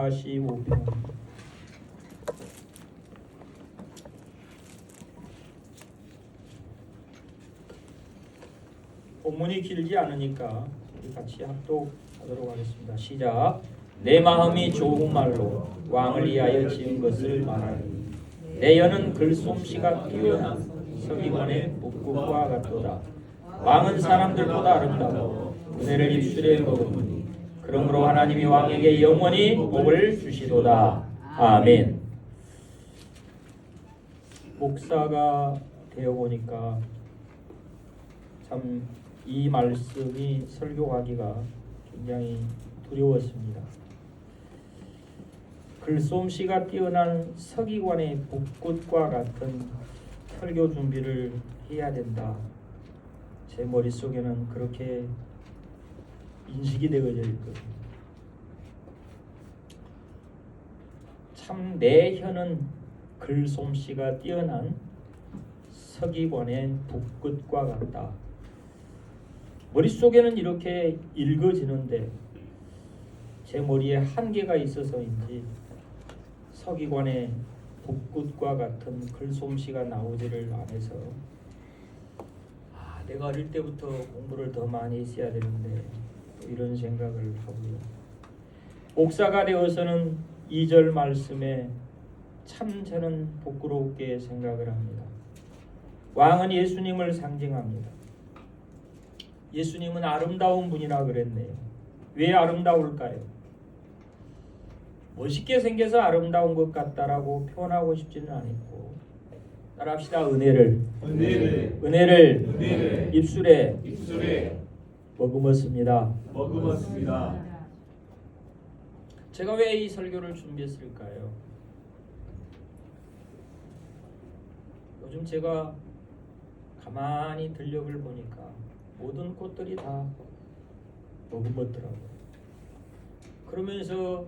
45편. 본문이 길지 않으니까 우리 같이 합독하도록 하겠습니다. 시작. 내 마음이 좋은 말로 왕을 위하여 지은 것을 말하니 내 혀는 글솜씨가 뛰어난 서기관의 묵국과 같도다. 왕은 사람들보다 아름다워 은혜를 입술에 머금으니 그러므로 하나님이 왕에게 영원히 복을 주시도다. 아멘. 목사가 되어보니까 참 이 말씀이 설교하기가 굉장히 두려웠습니다. 글솜씨가 뛰어난 서기관의 묵굿과 같은 설교 준비를 해야 된다. 제 머릿속에는 그렇게 인식이 되어져 있거든요. 참 내 혀는 글솜씨가 뛰어난 서기관의 묵굿과 같다. 머릿속에는 이렇게 읽어지는데 제 머리에 한계가 있어서인지 서기관의 묵굿과 같은 글솜씨가 나오지를 않아서 내가 어릴 때부터 공부를 더 많이 했어야 되는데 이런 생각을 하고요. 목사가 되어서는 2절 말씀에 참 저는 부끄럽게 생각을 합니다. 왕은 예수님을 상징합니다. 예수님은 아름다운 분이라 그랬네요. 왜 아름다울까요? 멋있게 생겨서 아름다운 것 같다라고 표현하고 싶지는 않고 따라합시다. 은혜를 입술에 머금었습니다. 제가 왜 이 설교를 준비했을까요? 요즘 제가 가만히 들녘을 보니까 모든 꽃들이 다 머금었더라고요. 그러면서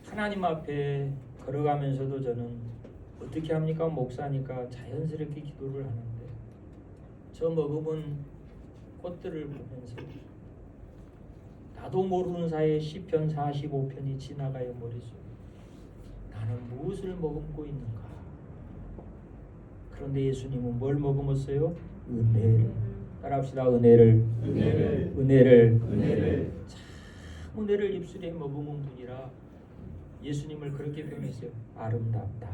하나님 앞에 걸어가면서도 저는 어떻게 합니까? 목사니까 자연스럽게 기도를 하는데 저 머금은 꽃들을 보면서 나도 모르는 사이에 시편 45편이 지나가요 머릿속에. 나는 무엇을 머금고 있는가? 그런데 예수님은 뭘 머금었어요? 은혜를. 따라합시다. 은혜를. 참 은혜를 입술에 머금은 분이라 예수님을 그렇게 표현했어요. 아름답다.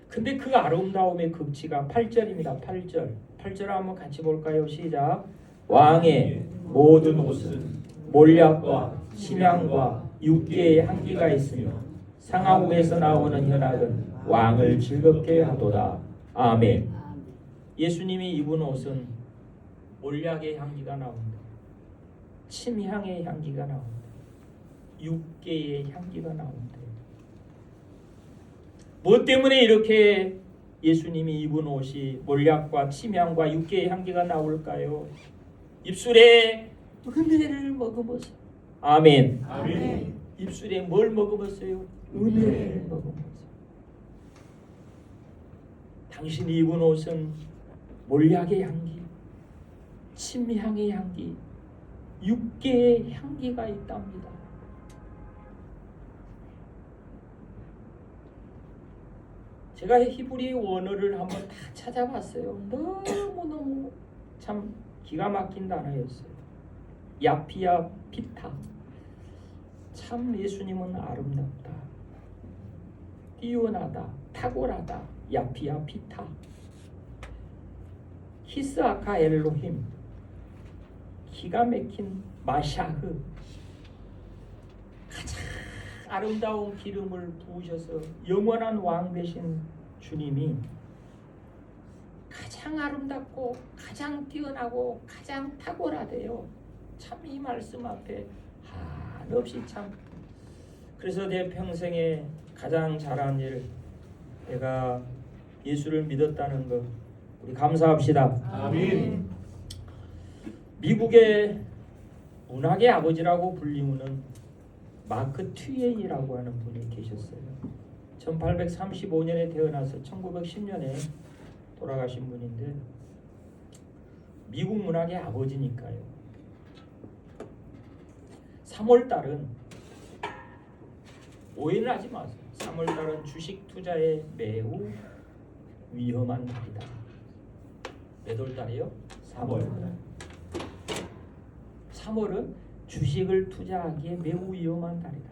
근데 그 아름다움의 극치가 8절입니다. 8절 한번 같이 볼까요? 시작. 왕의 모든 옷은 몰약과 심향과 육계의 향기가 있으며 상하국에서 나오는 현악은 왕을 즐겁게 하도다. 아멘. 예수님이 입은 옷은 몰약의 향기가 나온다. 침향의 향기가 나온다. 육계의 향기가 나온다. 뭐 때문에 이렇게 예수님이 입은 옷이 몰약과 침향과 육계의 향기가 나올까요? 입술에 은혜를 머금었어요. 아멘. 입술에 뭘 머금었어요? 은혜를 머금었어요. 당신이 입은 옷은 몰약의 향기, 침향의 향기, 육계의 향기가 있답니다. 제가 히브리 원어를 한번 다 찾아봤어요. 너무너무 참 기가 막힌 단어였어요. 야피야 피타. 참 예수님은 아름답다. 뛰어나다. 탁월하다. 야피야 피타. 히스아카 엘로힘. 기가 막힌 마샤흐. 가장 아름다운 기름을 부으셔서 영원한 왕 되신 주님이 가장 아름답고 가장 뛰어나고 가장 탁월하대요. 참 이 말씀 앞에 한없이 참. 그래서 내 평생에 가장 잘한 일, 내가 예수를 믿었다는 것 우리 감사합시다. 아멘. 미국의 문학의 아버지라고 불리우는 마크 트웨인이라고 하는 분이 계셨어요. 1835년에 태어나서 1910년에 돌아가신 분인데 미국 문학의 아버지니까요. 3월달은 오해는 하지 마세요. 3월달은 주식 투자에 매우 위험한 달이다. 몇 월달이요? 3월. 3월은 주식을 투자하기에 매우 위험한 달이다.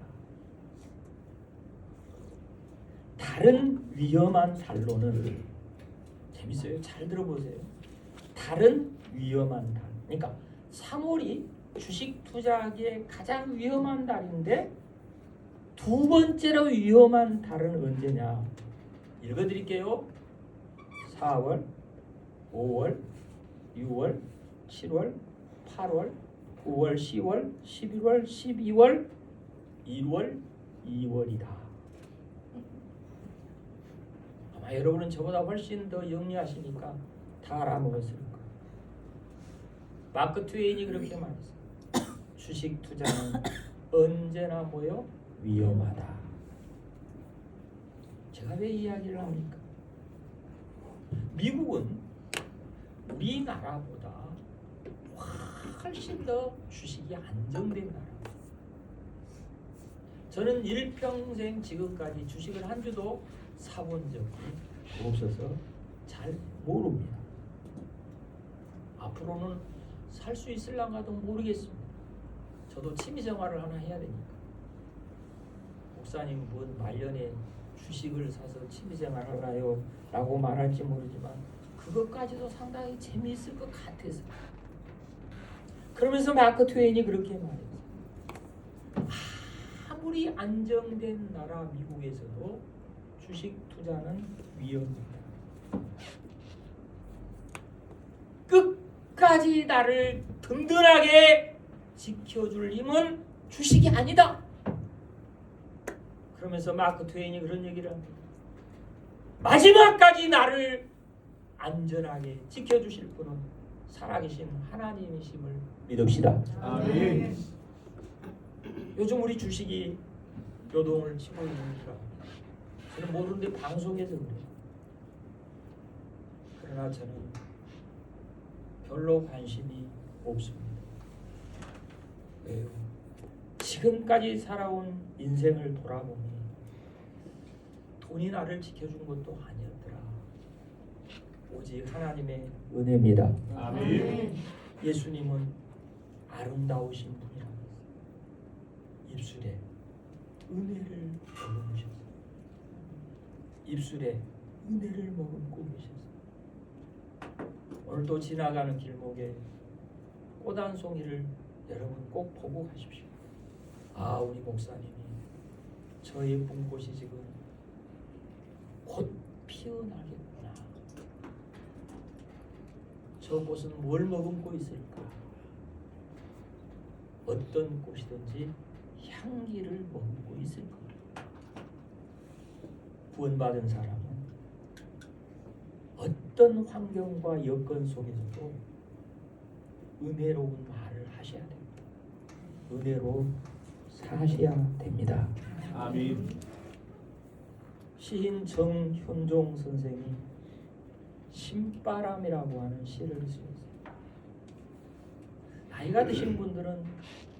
다른 위험한 달로는 재밌어요. 잘 들어보세요. 다른 위험한 달. 그러니까 3월이 주식 투자하기에 가장 위험한 달인데 두 번째로 위험한 달은 언제냐? 읽어드릴게요. 4월, 5월, 6월, 7월, 8월, 9월, 10월, 11월, 12월, 1월, 2월이다. 아마 여러분은 저보다 훨씬 더 영리하시니까 다 알아먹었을 거예요. 마크 트웨인이 그렇게 말했어요. 주식 투자는 언제나 뭐요? 위험하다. 제가 왜 이야기를 합니까? 미국은 우리 나라보다 훨씬 더 주식이 안정된 나라. 저는 일평생 지금까지 주식을 한 주도 사본 적이 없어서 잘 모릅니다. 앞으로는 살 수 있을랑가도 모르겠습니다. 저도 취미생활을 하나 해야 되니까. 목사님 뭔 말년에 주식을 사서 취미생활 하나요? 라고 말할지 모르지만 그것까지도 상당히 재미있을 것 같아서. 그러면서 마크 트웨인이 그렇게 말했어요. 아무리 안정된 나라 미국에서도 주식 투자는 위험합니다. 끝까지 나를 든든하게 지켜줄 힘은 주식이 아니다. 그러면서 마크 트웨인이 그런 얘기를 합니다. 마지막까지 나를 안전하게 지켜주실 분은 살아계신 하나님이심을 믿읍시다. 아멘. 요즘 우리 주식이 요동을 치고 있는지라 저는 모르는데 방송에서 그래요. 그러나 저는 별로 관심이 없습니다. 왜요? 지금까지 살아온 인생을 돌아보니 돈이 나를 지켜준 것도 아니었더라. 오직 하나님의 은혜입니다. 아멘. 예수님은 아름다우신 분이라고 했어요. 입술에 은혜를 머금으셨어요. 입술에 은혜를 머금고 계셨어요. 오늘 또 지나가는 길목에 꽃 한 송이를 여러분 꼭 보고 가십시오. 아, 우리 목사님이 저 예쁜 꽃이 지금 곧 피어나겠구나. 저 꽃은 뭘 머금고 있을까? 어떤 꽃이든지 향기를 머금고 있을 겁니다. 구원받은 사람은 어떤 환경과 여건 속에서도 은혜로운 말을 하셔야 됩니다. 은혜로 사셔야 됩니다. 아멘. 시인 정현종 선생이 신바람이라고 하는 시를 쓰셨어요. 나이가 드신 분들은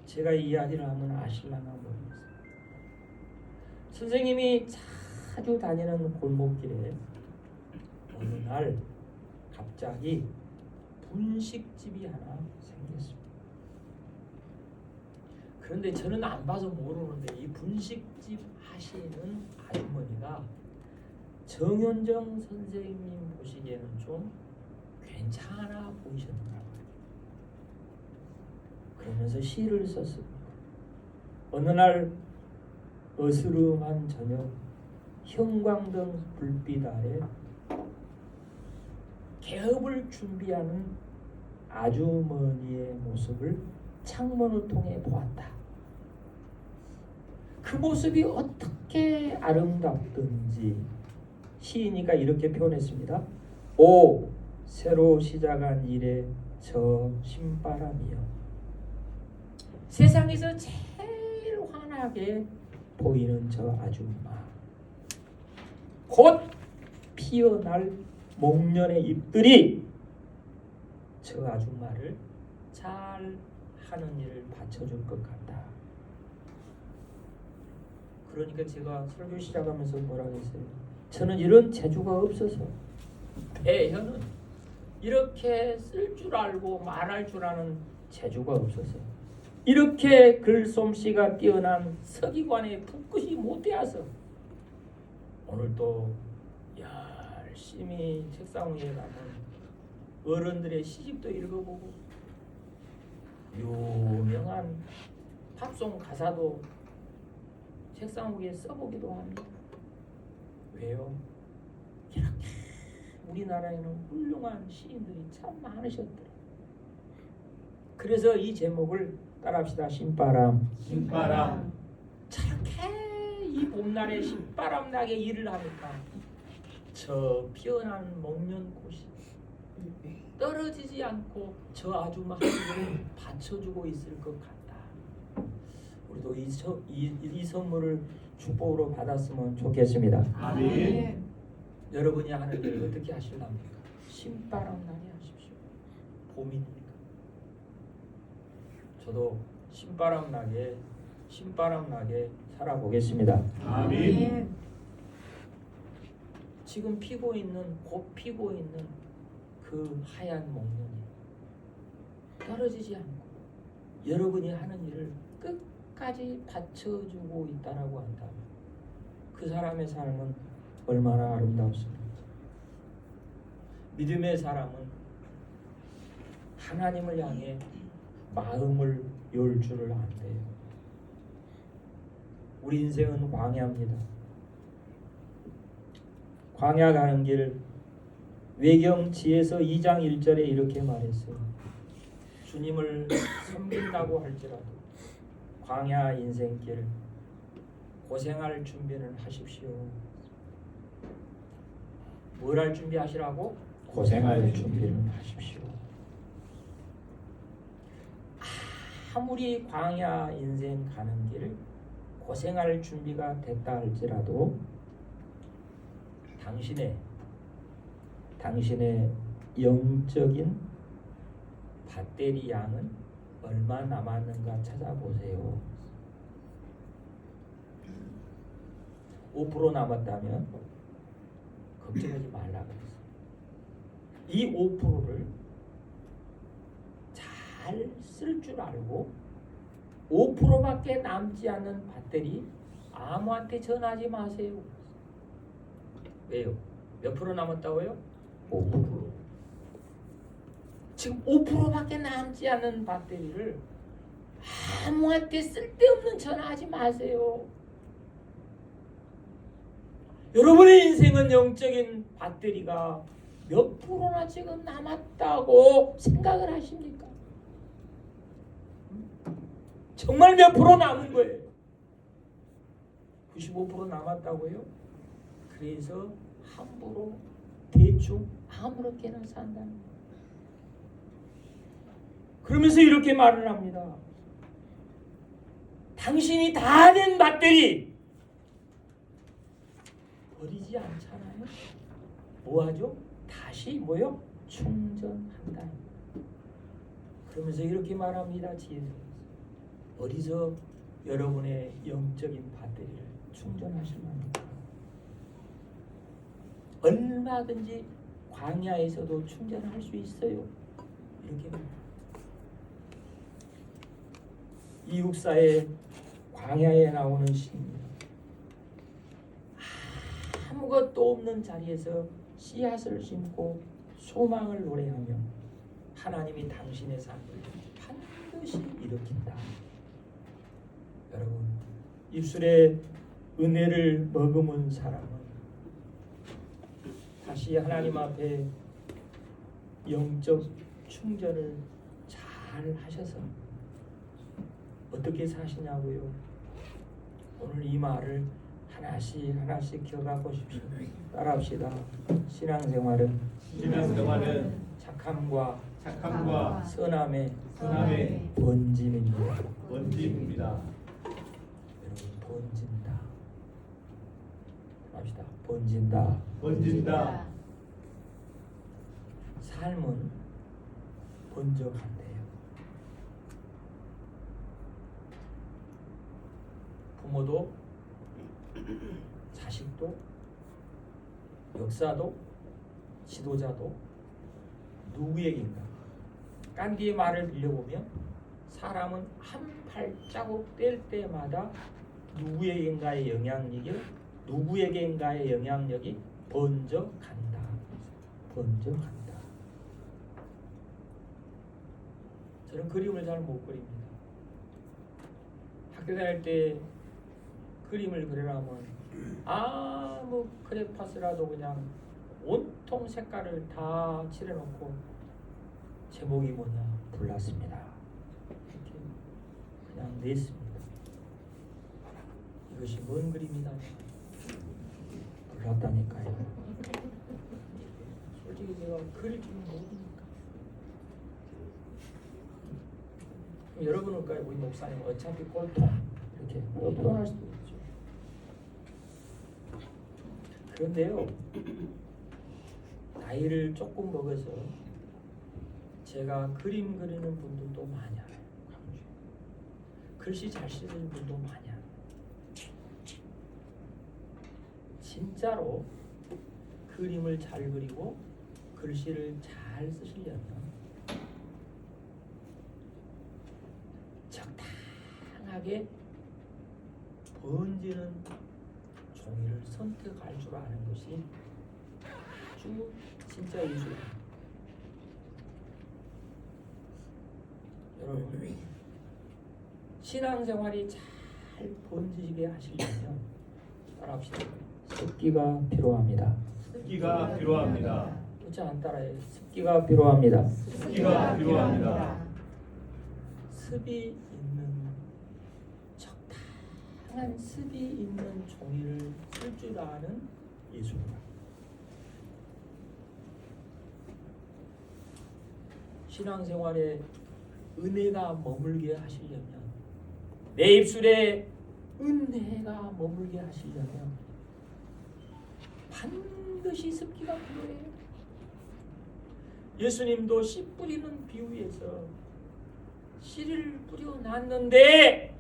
제가 이야기를 하면 아실라나 모르겠어요. 선생님이 자주 다니는 골목길에 어느 날 갑자기 분식집이 하나 생겼습니다. 그런데 저는 안 봐서 모르는데 이 분식집 하시는 아주머니가 정현정 선생님 보시기에는 좀 괜찮아 보이셨나 봐요. 그러면서 시를 썼습니다. 어느 날 어스름한 저녁 형광등 불빛 아래 개업을 준비하는 아주머니의 모습을 창문을 통해 보았다. 그 모습이 어떻게 아름답던지 시인이가 이렇게 표현했습니다. 오, 새로 시작한 일에 저 신바람이여. 세상에서 제일 환하게 보이는 저 아줌마. 곧 피어날 목련의 잎들이 저 아줌마를 잘 하는 일을 받쳐줄 것 같다. 그러니까 제가 설교 시작하면서 뭐라고 했어요? 저는 이런 재주가 없어서 대현은 이렇게 쓸 줄 알고 말할 줄 아는 재주가 없어서 이렇게 글솜씨가 뛰어난 서기관의 붓끝이 못 되어서 오늘 또 열심히 책상 위에 가면 어른들의 시집도 읽어보고 유명한 팝송 가사도 책상 위에 써보기도 합니다. 왜요? 이렇게 우리나라에는 훌륭한 시인들이 참 많으셨더라. 그래서 이 제목을 따라합시다. 신바람. 신바람. 저렇게 이 봄날에 신바람 나게 일을 하니까 저 피어난 목련꽃이 떨어지지 않고 저 아주 많은 걸 받쳐주고 있을 것 같다. 우리도 이 선물을 축복으로 받았으면 좋겠습니다. 아멘. 여러분이 하는 일을 어떻게 하실랍니까? 신바람 나게 하십시오. 봄이니까. 저도 신바람 나게 살아보겠습니다. 아멘. 지금 곧 피고 있는 그 하얀 목련이 떨어지지 않고 여러분이 하는 일을 끝까지 받쳐주고 있다라고 한다면 그 사람의 삶은 얼마나 아름답습니까? 믿음의 사람은 하나님을 향해 마음을 열 줄을 안대요. 우리 인생은 광야입니다. 광야 가는 길 외경 지에서 2장 1절에 이렇게 말했어요. 주님을 섬긴다고 할지라도 광야 인생길 고생할 준비는 하십시오. 뭘 할 준비하시라고? 고생할 준비는 하십시오. 아무리 광야 인생 가는 길 고생할 준비가 됐다 할지라도 당신의 영적인 배터리 양은 얼마 남았는가 찾아보세요. 5% 남았다면 걱정하지 말라 그랬어요. 이 5%를 잘 쓸 줄 알고 5%밖에 남지 않는 배터리 아무한테 전하지 마세요. 왜요? 몇 프로 남았다고요? 5%. 지금 5%밖에 남지 않은 배터리를 아무한테 쓸데없는 전화하지 마세요. 여러분의 인생은 영적인 배터리가 몇 프로나 지금 남았다고 생각을 하십니까? 정말 몇 프로 남은 거예요? 95% 남았다고요? 그래서 함부로 대충 아무렇게나 산다는 거예요. 그러면서 이렇게 말을 합니다. 당신이 다 된 배터리 버리지 않잖아요. 뭐하죠? 다시 뭐요? 충전한다. 그러면서 이렇게 말합니다. 지혜서 어디서 여러분의 영적인 배터리를 충전하실 만합니까? 얼마든지 광야에서도 충전할 수 있어요. 이렇게 말합니다. 이 육사의 광야에 나오는 시입니다. 아무것도 없는 자리에서 씨앗을 심고 소망을 노래하며 하나님이 당신의 삶을 반드시 일으킨다. 여러분, 입술에 은혜를 머금은 사람은 다시 하나님 앞에 영적 충전을 잘 하셔서 어떻게 사시냐고요? 오늘 이 말을 하나씩 기억하고 싶습니다. 따라합시다. 신앙생활은 착함과 선함의 번짐입니다. 여러분, 번진다. 합시다. 번진다. 삶은 번져간대요. 부모도 자식도, 역사도, 지도자도 누구에게인가? 간디의 말을 빌려보면 사람은 한 발자국 뗄 때마다 누구에게인가의 영향력이 번져 간다. 번져 간다. 저는 그림을 잘 못 그립니다. 학교 다닐 때 그림을 그리려면 아무 크레파스라도 그냥 온통 색깔을 다 칠해놓고 제목이 뭐냐 불났습니다. 이렇게 그냥 냈습니다. 이것이 뭔 그림이다. 불났다니까요. 솔직히 제가 그릴 줄은 모르니까. 여러분은 우리 목사님 어차피 꼴통 이렇게 표현할 수도 있죠. 그런데요, 나이를 조금 먹어서 제가 그림 그리는 분들도 많이 알아요. 글씨 잘 쓰는 분도 많이 알아요. 진짜로 그림을 잘 그리고 글씨를 잘 쓰시려면 적당하게 번지는 종이를 선택할 줄 아는 것이 아주 진짜 예술입니다. 여러분, 신앙생활이 잘 번지게 하시려면 따라합시다. 습기가 필요합니다. 습기가 필요합니다. 그렇지 안 따라해. 습기가 필요합니다. 습기가 필요합니다. 습이 있는 적당한 습이 있는 종이를 쓸 줄 아는 예술가. 신앙생활에 은혜가 머물게 하시려면, 내 입술에 은혜가 머물게 하시려면 반드시 습기가 필요해요. 예수님도 씨 뿌리는 비유에서 씨를 뿌려놨는데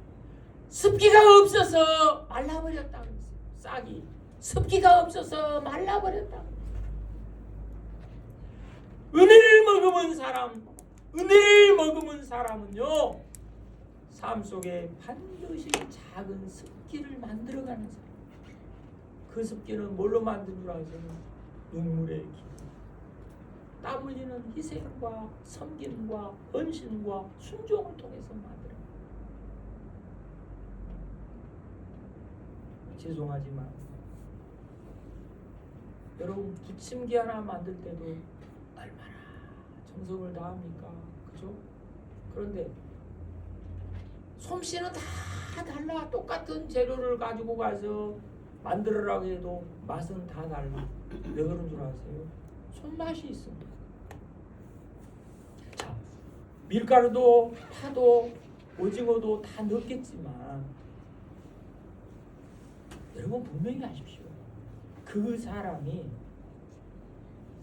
습기가 없어서 말라버렸다 그랬어요. 싹이 습기가 없어서 말라버렸다. 은혜를 머금은 사람은요, 삶 속에 반드시 작은 습기를 만들어가는 사람. 그 습기는 뭘로 만든 줄 아세요? 눈물의 기, 땀 흘리는 희생과 섬김과 헌신과 순종을 통해서 만들어. 죄송하지만 여러분, 부침개 하나 만들 때도 얼마나 정성을 다합니까? 그죠? 그런데 솜씨는 다 달라. 똑같은 재료를 가지고 가서 만들으라고 해도 맛은 다 달라. 왜 그런 줄 아세요? 손맛이 있습니다. 자, 밀가루도 파도 오징어도 다 넣겠지만 여러분 분명히 아십시오. 그 사람이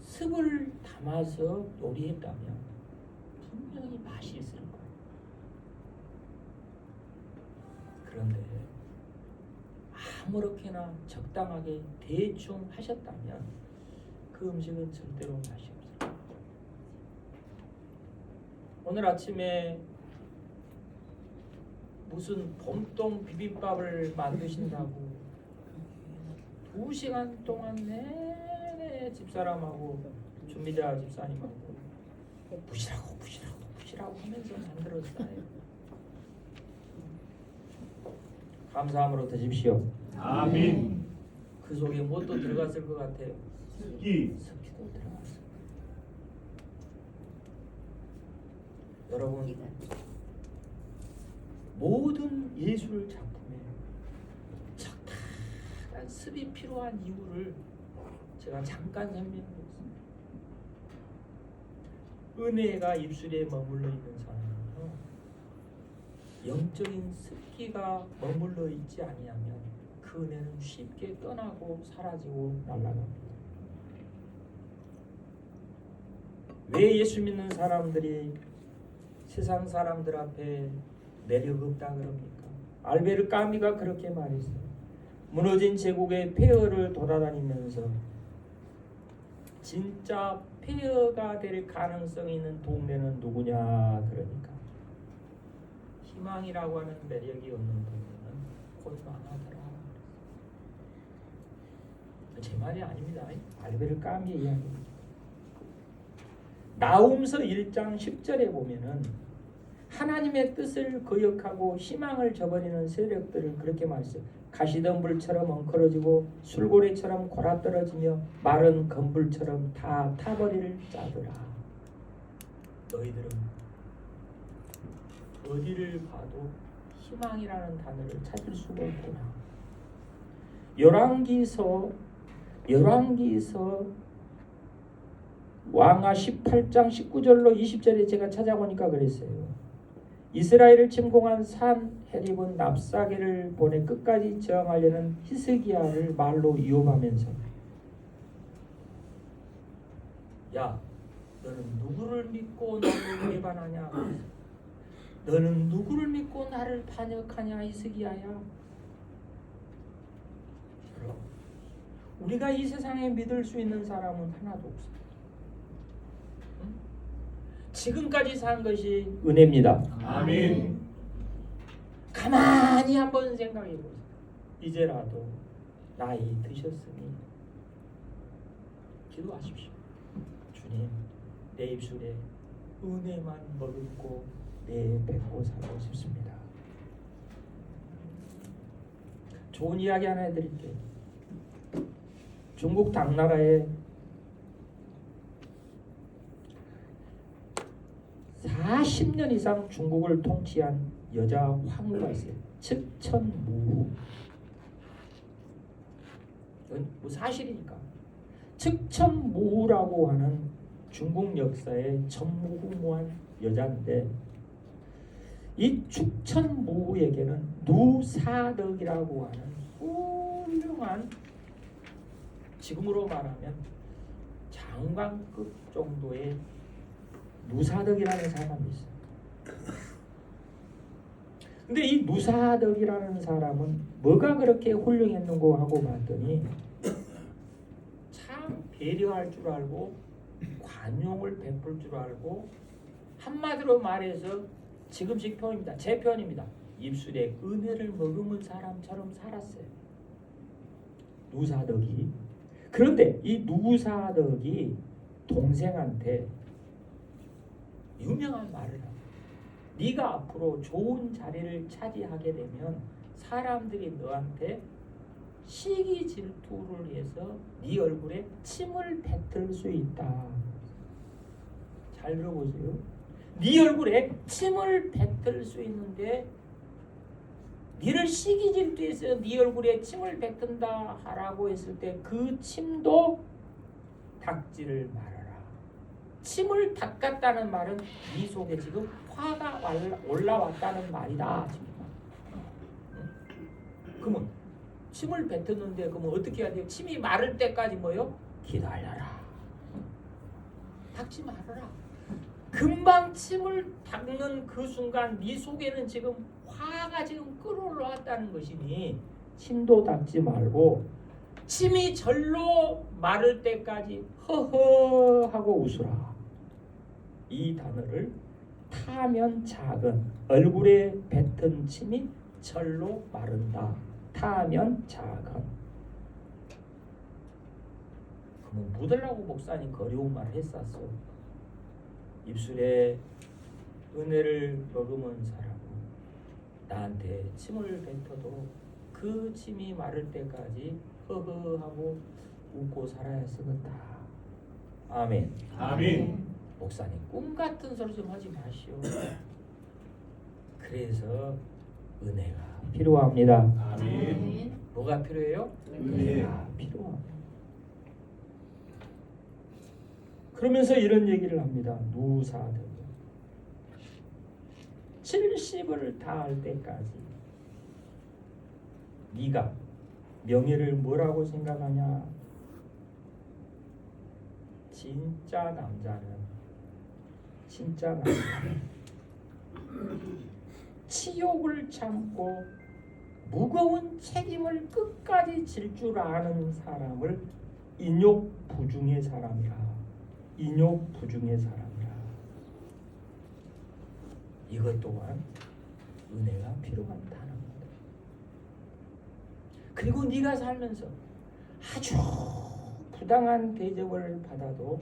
습을 담아서 요리했다면 분명히 맛이 있을 거예요. 그런데 아무렇게나 적당하게 대충 하셨다면 그 음식은 절대로 맛이 없어요. 오늘 아침에 무슨 봄동 비빔밥을 만드신다고 2시간 동안 내내 집사람하고 준미자 집사님하고 부시라고 하면서 만들었어요. 감사함으로 드십시오. 아멘. 그 속에 뭣도 들어갔을 것 같아요? 습기. 습기도 들어갔어요. 여러분, 모든 예술 작품에 적당한 습이 필요한 이유를 제가 잠깐 설명드렸습니다. 은혜가 입술에 머물러 있는 사람은요, 영적인 습기가 머물러 있지 아니하면 그 은혜는 쉽게 떠나고 사라지고 날아갑니다. 왜 예수 믿는 사람들이 세상 사람들 앞에 매력 없다 그럽니까? 알베르 까미가 그렇게 말했어요. 무너진 제국의 폐허를 돌아다니면서 진짜 폐허가 될 가능성이 있는 동네는 누구냐? 그러니까 희망이라고 하는 매력이 없는 동네는 곧 망하더라. 제 말이 아닙니다. 알베르 까미의 이야기입니다. 나훔서 1장 10절에 보면은 하나님의 뜻을 거역하고 희망을 저버리는 세력들을 그렇게 말했어요. 가시덤불처럼 엉클어지고 술고래처럼 골아떨어지며 마른 건불처럼 다 타버릴 자들아. 너희들은 어디를 봐도 희망이라는 단어를 찾을 수가 없구나. 열왕기서 왕하 18장 19절로 20절에 제가 찾아보니까 그랬어요. 이스라엘을 침공한 산헤립은 납사게를 보내 끝까지 저항하려는 히스기야를 말로 위협하면서 야, 너는 누구를 믿고 나를 배반하냐? 너는 누구를 믿고 나를 반역하냐? 히스기야야. 우리가 이 세상에 믿을 수 있는 사람은 하나도 없습니다. 지금까지 산 것이 은혜입니다. 아멘. 가만히 한번 생각해 보세요. 이제라도 나이 드셨으니 기도하십시오. 주님, 내 입술에 은혜만 머금고 내 뱉고 살고 싶습니다. 좋은 이야기 하나 해드릴게요. 중국 당나라에 40년 이상 중국을 통치한 여자 황후가 있어요. 측천무후. 이건 뭐 사실이니까. 측천무후라고 하는 중국 역사의 전무후무한 여자인데 이 측천무후에게는 누사덕이라고 하는 훌륭한, 지금으로 말하면 장관급 정도의 누사덕이라는 사람이 있어요. 근데 이 누사덕이라는 사람은 뭐가 그렇게 훌륭했는고 하고 봤더니 참 배려할 줄 알고 관용을 베풀 줄 알고, 한마디로 말해서 지금식 표현입니다. 제 표현입니다. 입술에 은혜를 머금은 사람처럼 살았어요. 누사덕이. 그런데 이 누사덕이 동생한테 유명한 말을 하고, 네가 앞으로 좋은 자리를 차지하게 되면 사람들이 너한테 시기 질투를 해서 네 얼굴에 침을 뱉을 수 있다. 잘 들어보세요. 네 얼굴에 침을 뱉을 수 있는데 네를 시기 질투해서 네 얼굴에 침을 뱉는다 하라고 했을 때 그 침도 닦지를 말아라. 침을 닦았다는 말은 네 속에 지금 화가 올라왔다는 말이다. 그러면 침을 뱉었는데 그러면 어떻게 해야 돼요? 침이 마를 때까지 뭐요? 기다려라. 닦지 말아라. 금방 침을 닦는 그 순간 네 속에는 지금 화가 지금 끓어올라왔다는 것이니 침도 닦지 말고 침이 절로 마를 때까지 허허 하고 웃으라. 이 단어를 타면 작은, 얼굴에 뱉은 침이 절로 마른다. 타면 작은. 그러면 묻으려고 목사님 어려운 말을 했었어. 입술에 은혜를 머금은 사람은 나한테 침을 뱉어도 그 침이 마를 때까지 허허하고 웃고 살아야 쓰겠다. 아멘. 아멘. 목사님 꿈 같은 소리 좀 하지 마시오. 그래서 은혜가 필요합니다. 아멘. 뭐가 필요해요? 은혜가 필요합니다. 그러면서 이런 얘기를 합니다. 누사덕 70을 다할 때까지 네가 명예를 뭐라고 생각하냐? 진짜 남자는 치욕을 참고 무거운 책임을 끝까지 질 줄 아는 사람을 인욕부중의 사람이라. 인욕부중의 사람이라. 이것 또한 은혜가 필요한 단어입니다. 그리고 네가 살면서 아주 부당한 대접을 받아도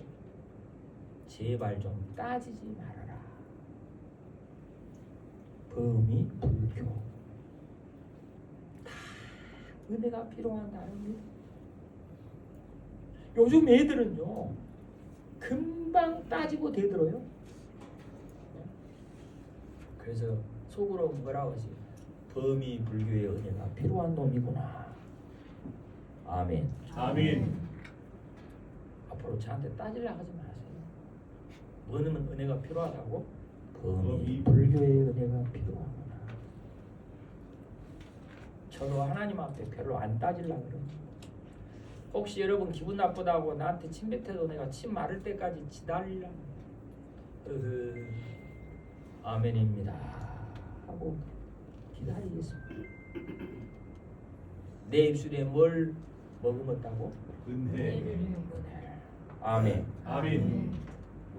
제발 좀 따지지 말아라. 범이 불교. 다 은혜가 필요한 단어입니다. 요즘 애들은요 금방 따지고 대들어요. 그래서 속으로 뭐라고 하지? 범이 불교의 은혜가 필요한 놈이구나. 아멘. 아멘. 앞으로 저한테 따지려 하지 마세요. 뭐는 은혜가 필요하다고? 범이 불교의 은혜가 필요하구나. 저도 하나님 앞에 별로 안 따지려 그래요. 혹시 여러분 기분 나쁘다고 나한테 침 뱉어도 내가 침 마를 때까지 기다리라. 아멘입니다 하고 기다리겠습니다. 내 입술에 뭘 머금었다고? 은혜. 아멘. 아멘.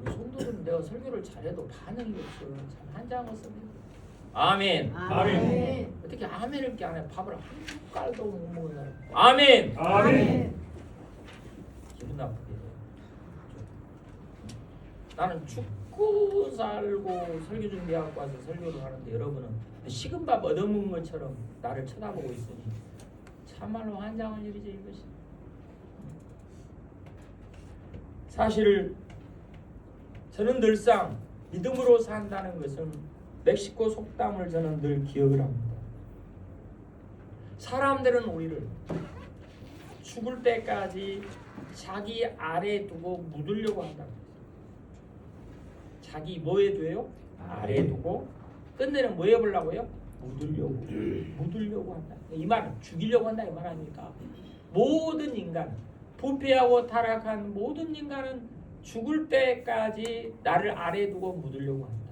우리 성도들은 내가 설교를 잘해도 반응이 없어. 참 한장했습니다. 아멘. 아멘. 어떻게 아멘을 이렇게 안 해? 밥을 한 숟갈도 못 먹는 사람. 아멘. 아멘. 기분 나쁘게 돼. 나는 죽고 살고 설교 준비하고 와서 설교를 하는데 여러분은 식은밥 얻어먹은 것처럼 나를 쳐다보고 있으니 참말로 환장할 일이죠 이것이. 사실 저는 늘상 믿음으로 산다는 것은 멕시코 속담을 저는 늘 기억을 합니다. 사람들은 우리를 죽을 때까지 자기 아래에 두고 묻으려고 한다. 자기 뭐에 둬요? 아래에 두고 끝내는 뭐 해보려고요? 묻으려고 한다. 이 말은 죽이려고 한다 이 말 아닙니까? 모든 인간, 부패하고 타락한 모든 인간은 죽을 때까지 나를 아래에 두고 묻으려고 한다.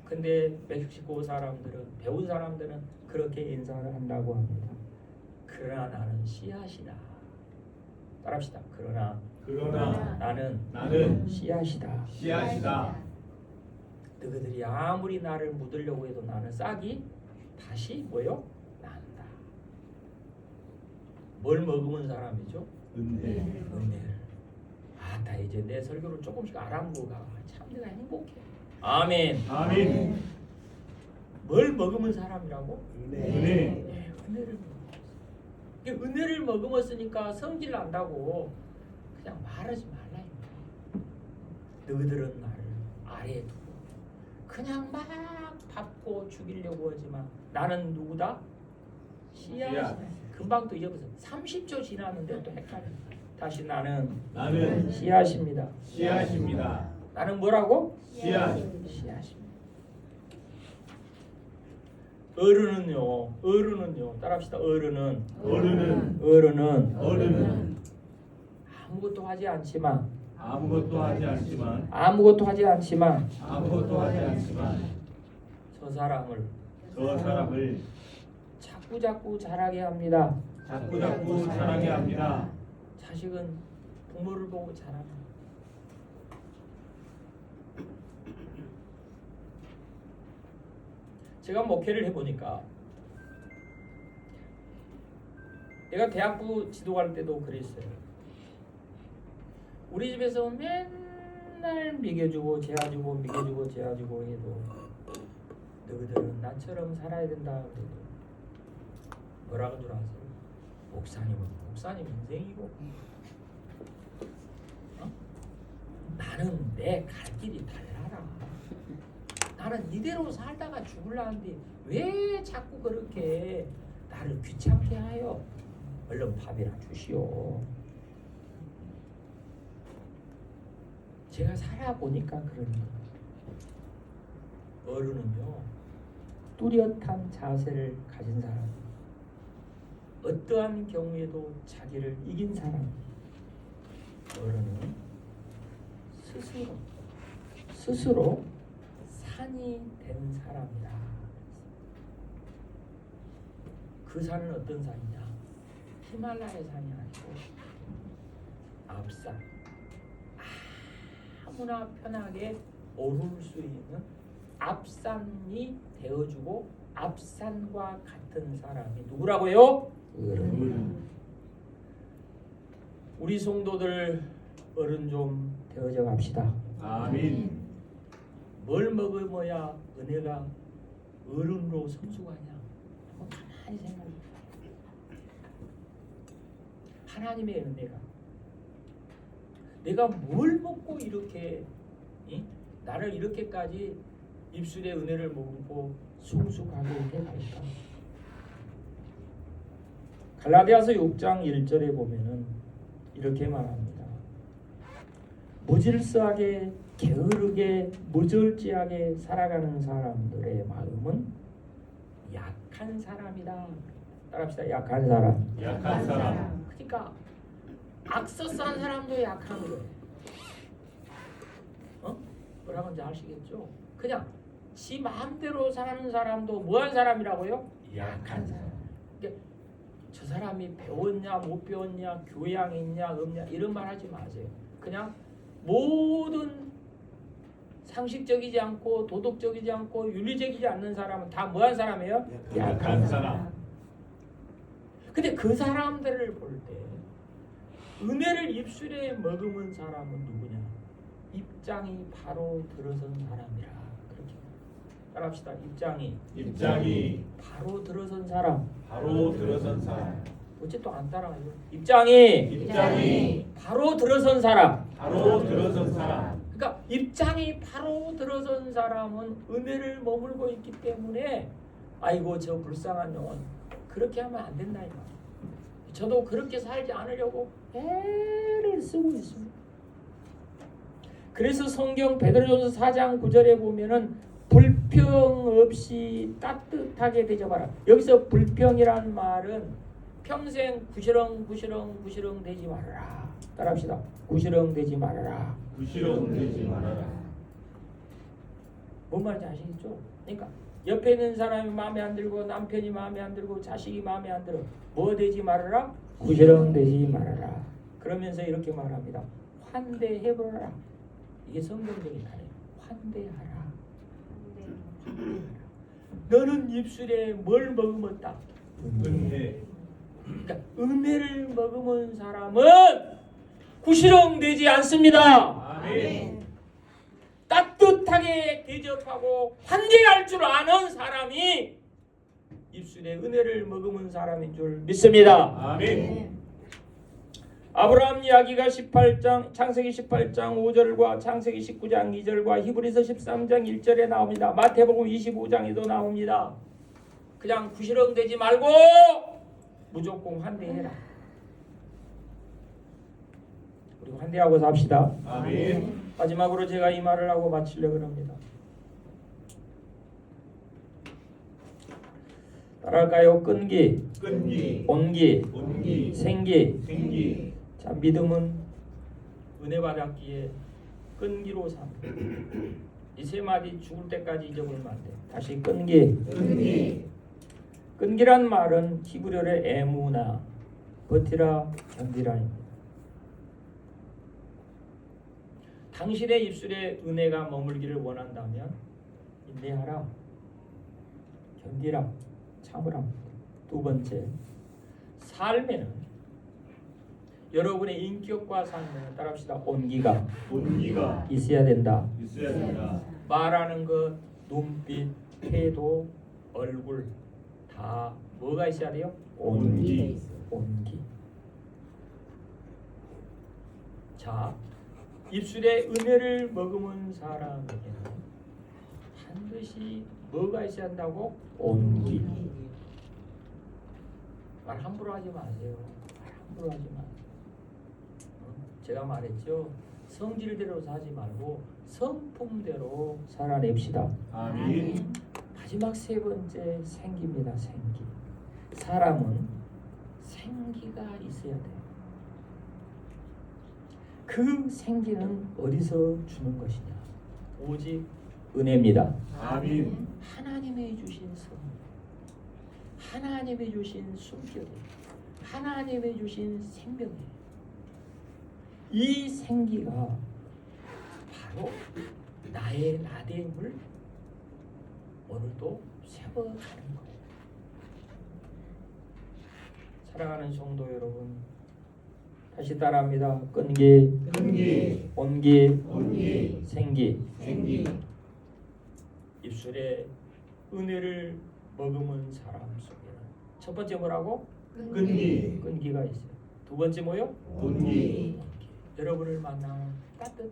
근데 멕시코 사람들은, 배운 사람들은 그렇게 인사를 한다고 합니다. 그러나 나는 씨앗이다. 따라합시다. 그러나 나는 씨앗이다. 씨앗이다. 너희들이 아무리 나를 묻으려고 해도 나는 싹이 다시 뭐요? 난다. 뭘 머금은 사람이죠? 은혜를. 나 이제 내 설교를 조금씩 알아보가 참 내가 행복해. 아멘. 아멘. 뭘 머금은 사람이라고? 은혜. 은혜를 먹었어. 은혜를 머금었으니까 성질 난다고 그냥 말하지 말라. 너희들은 나를 아래에 두고 그냥 막 밟고 죽이려고 하지만 나는 누구다? 씨앗. 금방 또 잊어버렸어. 30초 지났는데 또 헷갈려. 다시 나는 씨앗입니다. 씨앗입니다. 나는 뭐라고? 씨앗입니다. 어른은요. 따라합시다. 어른은 아무것도 하지 않지만 저 사람을 자꾸 자라게 합니다. 자식은 부모를 보고 자랍니다. 제가 목회를 해보니까 내가 대학부 지도할 때도 그랬어요. 우리 집에서 맨날 미겨주고 재워주고 해도 너희들은 나처럼 살아야 된다 그래도 뭐라고 줄 아세요? 목사님 인생이고 나는 내 갈 길이 달라라. 나는 이대로 살다가 죽을라는데 왜 자꾸 그렇게 나를 귀찮게 하여? 얼른 밥이나 주시오. 제가 살아보니까 그러는 거예요. 어른은요 뚜렷한 자세를 가진 사람, 어떠한 경우에도 자기를 이긴 사람. 어른은 스스로 산이 된 사람이다. 그 산은 어떤 산이냐? 히말라야 산이 아니고 앞산. 아무나 편하게 오를 수 있는 앞산이 되어주고 앞산과 같은 사람이 누구라고요? 우리 성도들 어른 좀 되어져 갑시다. 아멘. 뭘 먹어야 은혜가 어른으로 성숙하냐? 한번 가만히 생각해. 하나님의 은혜가 내가 뭘 먹고 이렇게 나를 이렇게까지 입술의 은혜를 먹고 성숙하게 해갈까? 갈라디아서 6장 1절에 보면은 이렇게 말합니다. 무질서하게 게으르게 무절제하게 살아가는 사람들의 마음은 약한 사람이다. 따라합시다. 약한 사람. 약한 사람. 그러니까 악서싼 사람도 약한 거예요. 뭐라고 하는지 아시겠죠? 그냥 지 마음대로 사는 사람도 뭐한 사람이라고요? 약한 사람. 그러니까 저 사람이 배웠냐 못 배웠냐 교양 있냐 없냐 이런 말 하지 마세요. 그냥 모든 상식적이지 않고 도덕적이지 않고 윤리적이지 않는 사람은 다 뭐한 사람이에요? 약한 사람. 근데 그 사람들을 볼 때 은혜를 입술에 머금은 사람은 누구냐? 입장이 바로 들어선 사람이라. 그렇게 따라합시다. 입장이 바로 들어선 사람. 바로 들어선 사람. 어째 또 안 따라가요? 입장이 바로 들어선 사람. 바로 들어선 사람. 그러니까 입장이 바로 들어선 사람은 은혜를 머물고 있기 때문에 아이고 저 불쌍한 영혼 그렇게 하면 안 된다 이거. 저도 그렇게 살지 않으려고 애를 쓰고 있습니다. 그래서 성경 베드로전서 4장 9절에 보면은 불평 없이 따뜻하게 대접하라. 여기서 불평이란 말은 평생 구시렁 되지 말아라. 따라합시다. 구시렁 되지 말아라. 부시렁 되지 말아라. 뭔 말인지 아시겠죠? 그러니까 옆에 있는 사람이 마음에 안 들고 남편이 마음에 안 들고 자식이 마음에 안 들어. 뭐 되지 말아라? 구시렁 되지 말아라. 그러면서 이렇게 말합니다. 환대해보라. 이게 성경적인 말이에요. 환대하라. 너는 입술에 뭘 머금었다? 은혜. 그러니까 은혜를 머금은 사람은 구시렁 되지 않습니다. 아멘. 따뜻하게 대접하고 환대할 줄 아는 사람이 입술에 은혜를 머금은 사람인 줄 믿습니다. 아멘. 아브라함 이야기가 18장 창세기 18장 5절과 창세기 19장 2절과 히브리서 13장 1절에 나옵니다. 마태복음 25장에도 나옵니다. 그냥 구시렁 되지 말고 무조건 환대해라. 우리 환대하고 삽시다. 아멘. 마지막으로 제가 이 말을 하고 마치려고 합니다. 따라할까요? 끈기, 온기, 생기. 자, 믿음은 은혜 받았기에 끈기로 삼. 이 세 마디 죽을 때까지 잊어버리면 안 돼. 다시 끈기. 끈기란 말은 히브리어의 에무나, 버티라, 견디라입니다. 당신의 입술에 은혜가 머물기를 원한다면 인내하라, 견디라, 참으라. 두 번째, 삶에는 여러분의 인격과 삶에는 따라합시다. 온기가 있어야 된다. 말하는 것, 눈빛, 태도, 얼굴 다 뭐가 있어야 돼요? 온기. 자, 입술에 은혜를 머금은 사람에게는 반드시 뭐가 있어야 한다고? 온기. 말 함부로 하지 마세요. 말 함부로 하지 마세요. 제가 말했죠. 성질대로 사지 말고 성품대로 살아냅시다. 아멘. 마지막 세 번째 생기입니다. 생기. 사람은 생기가 있어야 돼요. 그 생기는 어디서 주는 것이냐? 오직 은혜입니다. 아멘. 하나님의 주신 성. 하나님이 주신 숨결이 하나님이 주신 생명이에요. 이 생기가 바로 나의 나됨을 오늘도 세워가는 거예요. 사랑하는 성도 여러분, 다시 따라합니다. 끈기, 끈기, 온기, 온기, 생기. 생기. 입술에 은혜를 머금은 사람 속에는 첫 번째 뭐라고? 끈기, 끈기가 있어요. 두 번째 뭐요? 온기. 여러분을 만나면 따뜻해요.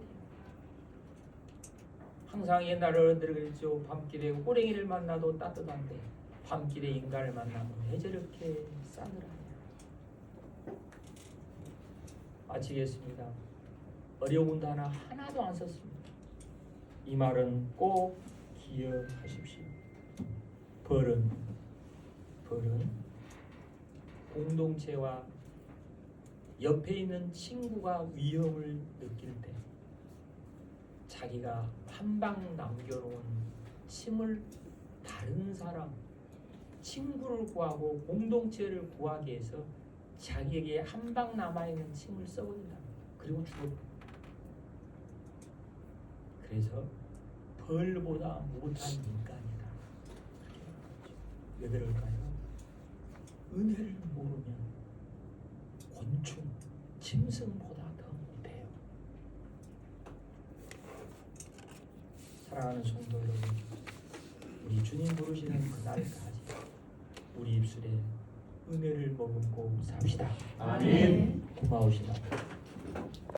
항상 옛날 어른들이 그랬죠. 밤길에 호랭이를 만나도 따뜻한데 밤길에 인간을 만나면 왜 저렇게 싸늘하냐. 마치겠습니다. 어려운 단어 하나도 안 썼습니다. 이 말은 꼭 기억하십시오. 벌은 공동체와 옆에 있는 친구가 위험을 느낄 때 자기가 한 방 남겨놓은 침을 다른 사람, 친구를 구하고 공동체를 구하기 위해서 자기에게 한 방 남아있는 침을 써버린다. 그리고 죽어버린다. 그래서 벌보다 못한 인간이다. 왜 그럴까요? 은혜를 모르면 곤충, 짐승보다 더 못해요. 사랑하는 성도 여러분, 우리 주님 부르시는 그날까지 우리 입술에 은혜를 머금고 삽시다. 아멘. 고마우신 하나님.